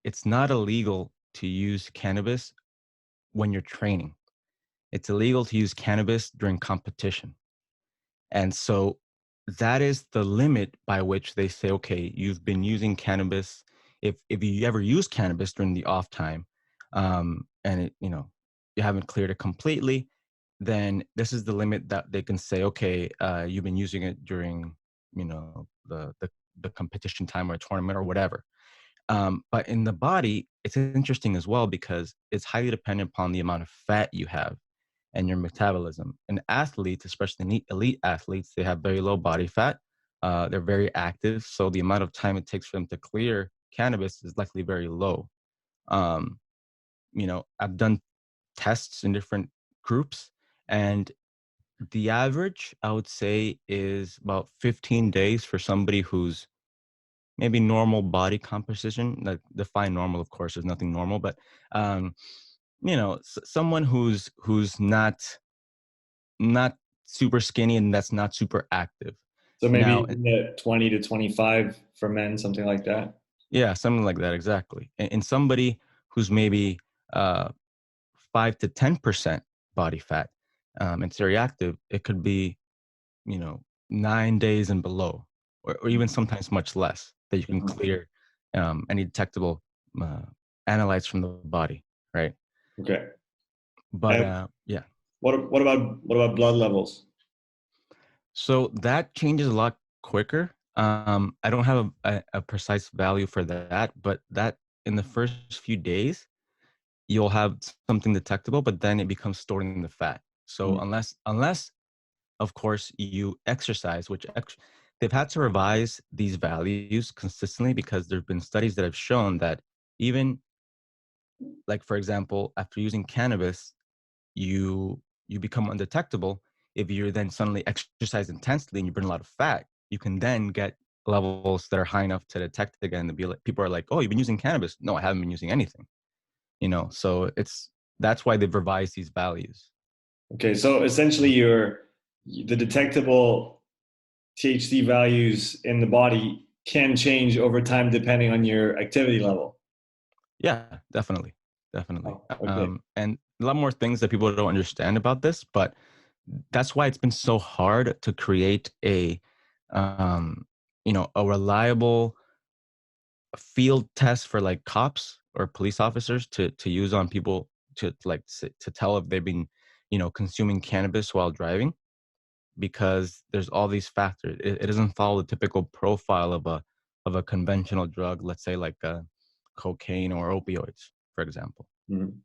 it's not illegal to use cannabis when you're training. It's illegal to use cannabis during competition. And so that is the limit by which they say, okay, you've been using cannabis. If you ever use cannabis during the off time, and you haven't cleared it completely, then this is the limit that they can say, okay, you've been using it during, the competition time or a tournament or whatever. But in the body, it's interesting as well because it's highly dependent upon the amount of fat you have and your metabolism. And athletes, especially elite athletes, they have very low body fat. They're very active, so the amount of time it takes for them to clear cannabis is likely very low. Um, I've done tests in different groups, and the average, I would say, is about 15 days for somebody who's maybe normal body composition. Like, define normal, of course, there's nothing normal, but um, someone who's not super skinny and that's not super active. So maybe Now, in the 20 to 25 for men, something like that. yeah, something like that, exactly. And somebody who's maybe uh, 5 to 10% body fat, and very active, it could be 9 days and below, or even sometimes much less that you can Mhm. clear any detectable uh, analytes from the body, right? Okay. But And yeah. what about blood levels? So that changes a lot quicker. I don't have a precise value for that, but that in the first few days, you'll have something detectable, but then it becomes stored in the fat. So Mm. unless of course you exercise, they've had to revise these values consistently because there've been studies that have shown that even, like, for example, after using cannabis, you become undetectable. If you're then suddenly exercise intensely and you burn a lot of fat, you can then get levels that are high enough to detect again. To be like, people are like, "Oh, you've been using cannabis?" No, I haven't been using anything. So that's why they've revised these values. Okay, so essentially the detectable THC values in the body can change over time depending on your activity level. Yeah, definitely, definitely. Oh, okay. And a lot more things that people don't understand about this, but that's why it's been so hard to create um, a reliable field test for like cops or police officers to use on people to tell if they've been consuming cannabis while driving, because there's all these factors. It doesn't follow the typical profile of a conventional drug, let's say like cocaine or opioids, for example. Mhm.